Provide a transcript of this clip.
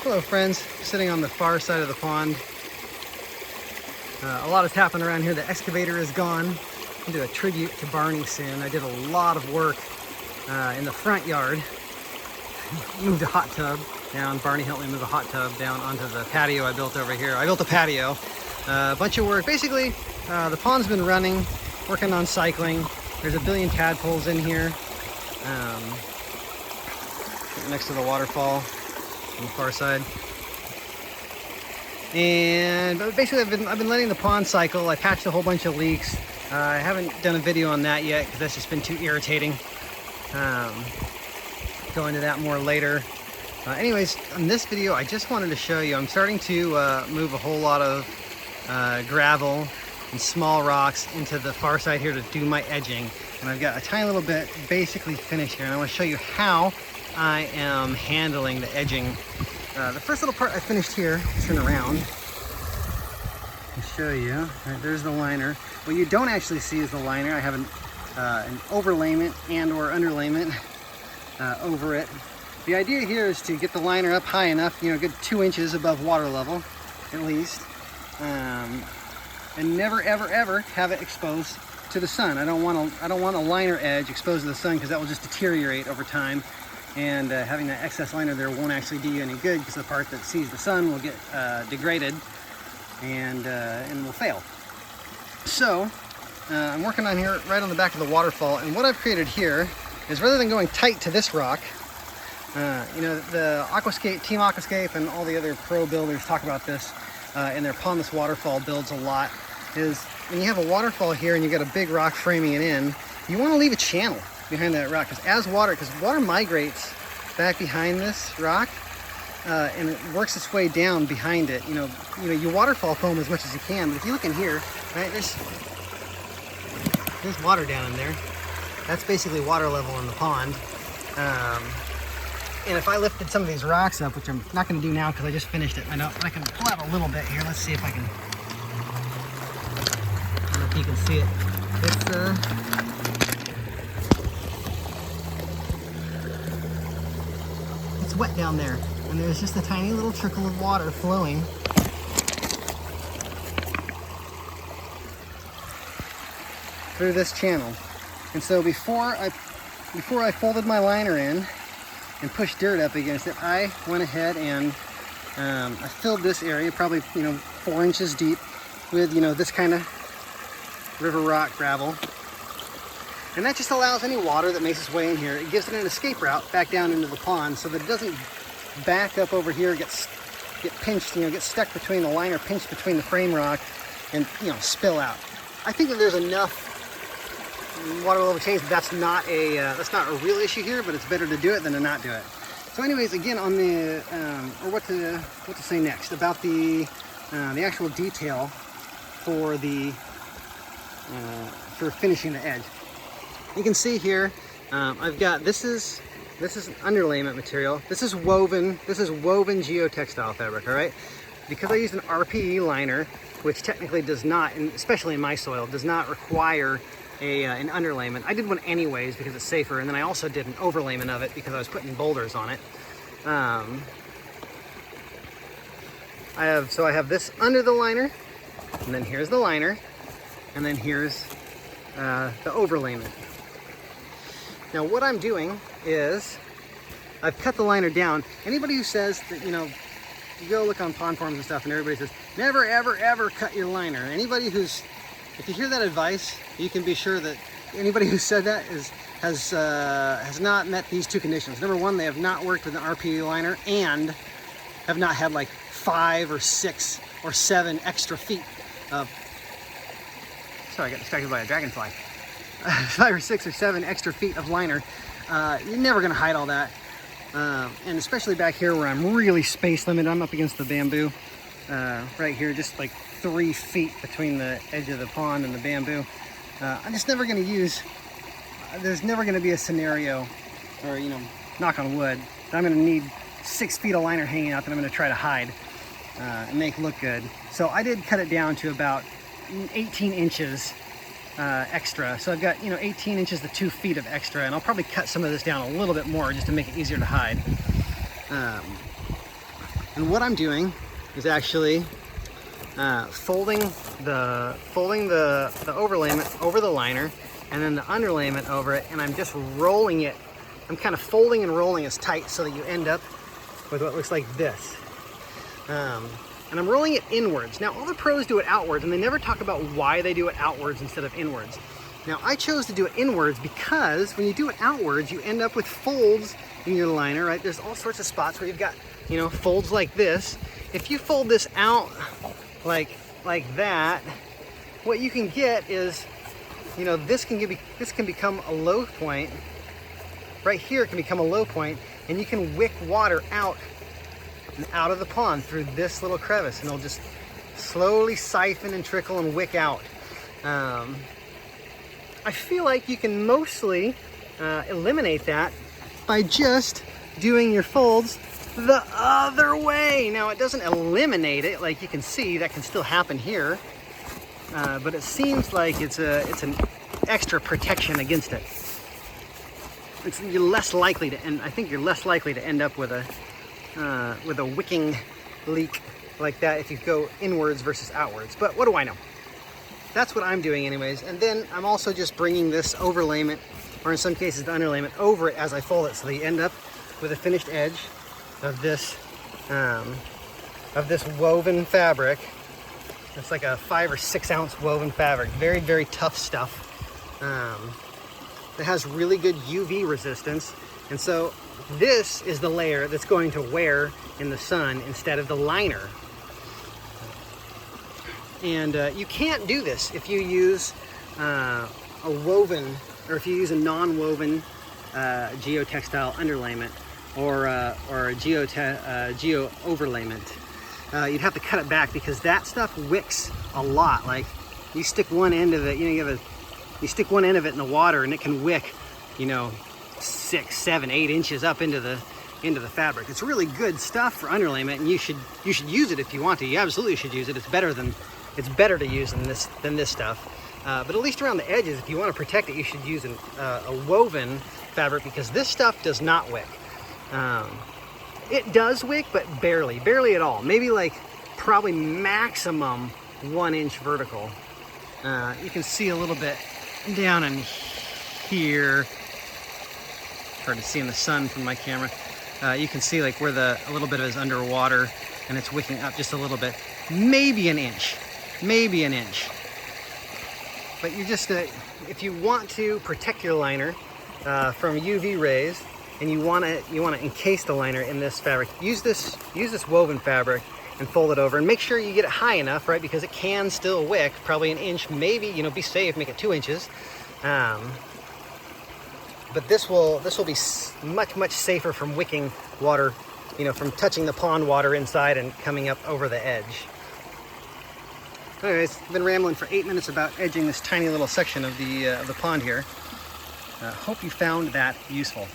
Hello friends, sitting on the far side of the pond. A lot has happened around here. The excavator is gone. I'll do a tribute to Barney soon. I did a lot of work in the front yard. Moved a hot tub down. Barney helped me move a hot tub down onto the patio I built over here. I built a patio. A bunch of work. Basically, the pond's been running, working on cycling. There's a billion tadpoles in here. Next to the waterfall on the far side. But basically I've been letting the pond cycle. I patched a whole bunch of leaks. I haven't done a video on that yet because that's just been too irritating. Go into that more later. Anyways, on this video I just wanted to show you I'm starting to move a whole lot of gravel and small rocks into the far side here to do my edging. And I've got a tiny little bit basically finished here, and I want to show you how I am handling the edging. The first little part I finished here, turn around and show you. Right, there's the liner. What you don't actually see is the liner. I have an overlayment and or underlayment over it. The idea here is to get the liner up high enough, you know, good 2 inches above water level, at least. And never ever ever have it exposed to the sun. I don't want a liner edge exposed to the sun because that will just deteriorate over time. And having that excess liner there won't actually do you any good because the part that sees the sun will get degraded and will fail. So I'm working on here right on the back of the waterfall, and what I've created here is, rather than going tight to this rock, you know, the Aquascape, Team Aquascape and all the other pro builders talk about this in their Pondless Waterfall builds a lot, is when you have a waterfall here and you got a big rock framing it in, you want to leave a channel behind that rock, because water migrates back behind this rock and it works its way down behind it. You know, you waterfall foam as much as you can, but if you look in here, right, there's water down in there. That's basically water level in the pond. And if I lifted some of these rocks up, which I'm not going to do now because I just finished it, I can pull out a little bit here. Let's see if I can. I don't know if you can see it. It's wet down there, and there's just a tiny little trickle of water flowing through this channel. And so before I folded my liner in and pushed dirt up against it, I went ahead and I filled this area, probably 4 inches deep, with this kind of river rock gravel. And that just allows any water that makes its way in here, it gives it an escape route back down into the pond so that it doesn't back up over here, get pinched, get stuck between the liner, pinched between the frame rock, and spill out. I think that there's enough water level change that's not a real issue here, but it's better to do it than to not do it. So anyways, again, on the or what to say next about the actual detail for for finishing the edge. You can see here, I've got, this is underlayment material. This is woven geotextile fabric, all right? Because I used an RPE liner, which technically does not, and especially in my soil, does not require an underlayment. I did one anyways because it's safer, and then I also did an overlayment of it because I was putting boulders on it. I have this under the liner, and then here's the liner, and then here's the overlayment. Now what I'm doing is I've cut the liner down. Anybody who says that, you go look on pond forums and stuff and everybody says, never, ever, ever cut your liner. If you hear that advice, you can be sure that anybody who said that has not met these two conditions. Number one, they have not worked with an RPE liner and have not had like 5 or 6 or 7 extra feet of, sorry, I got distracted by a dragonfly. 5 or 6 or 7 extra feet of liner. You're never gonna hide all that. And especially back here where I'm really space limited, I'm up against the bamboo right here, just like 3 feet between the edge of the pond and the bamboo. I'm just never gonna there's never gonna be a scenario, or knock on wood, that I'm gonna need 6 feet of liner hanging out that I'm gonna try to hide and make look good. So I did cut it down to about 18 inches extra. So I've got 18 inches to 2 feet of extra, and I'll probably cut some of this down a little bit more just to make it easier to hide. And what I'm doing is actually folding the overlayment over the liner, and then the underlayment over it, and I'm just rolling it. I'm kind of folding and rolling as tight so that you end up with what looks like this. And I'm rolling it inwards. Now, all the pros do it outwards, and they never talk about why they do it outwards instead of inwards. Now, I chose to do it inwards because when you do it outwards, you end up with folds in your liner, right? There's all sorts of spots where you've got, you know, folds like this. If you fold this out like that, what you can get is, you know, this can become a low point. Right here can become a low point, and you can wick water out of the pond through this little crevice, and it'll just slowly siphon and trickle and wick out. I feel like you can mostly eliminate that by just doing your folds the other way. Now, it doesn't eliminate it, like you can see, that can still happen here, but it seems like it's an extra protection against it. You're less likely to, and I think you're less likely to end up with a wicking leak like that if you go inwards versus outwards. But what do I know? That's what I'm doing anyways. And then I'm also just bringing this overlayment, or in some cases the underlayment, over it as I fold it, so that you end up with a finished edge of this woven fabric. It's like a 5 or 6 ounce woven fabric. Very, very tough stuff. It has really good UV resistance, and so this is the layer that's going to wear in the sun instead of the liner. And you can't do this if you use a woven, or if you use a non-woven geotextile underlayment or a geo overlayment. You'd have to cut it back because that stuff wicks a lot. Like, you stick one end of it, you know, you stick one end of it in the water, and it can wick, you know, 6, 7, 8 inches up into the fabric. It's really good stuff for underlayment, and you should use it if you want to. You absolutely should use it. It's better to use than this stuff. But at least around the edges, if you want to protect it, you should use a woven fabric, because this stuff does not wick. It does wick, but barely at all. Maybe like probably maximum 1 inch vertical. You can see a little bit down in here. Hard to see in the sun from my camera. You can see like where a little bit of it is underwater, and it's wicking up just a little bit, maybe an inch. But you just, if you want to protect your liner from UV rays, and you want to encase the liner in this fabric, use this woven fabric and fold it over, and make sure you get it high enough, right? Because it can still wick, probably an inch, maybe, you know, be safe, make it 2 inches. But this will be much safer from wicking water, you know, from touching the pond water inside and coming up over the edge. Anyways, I've been rambling for 8 minutes about edging this tiny little section of the pond here. Hope you found that useful.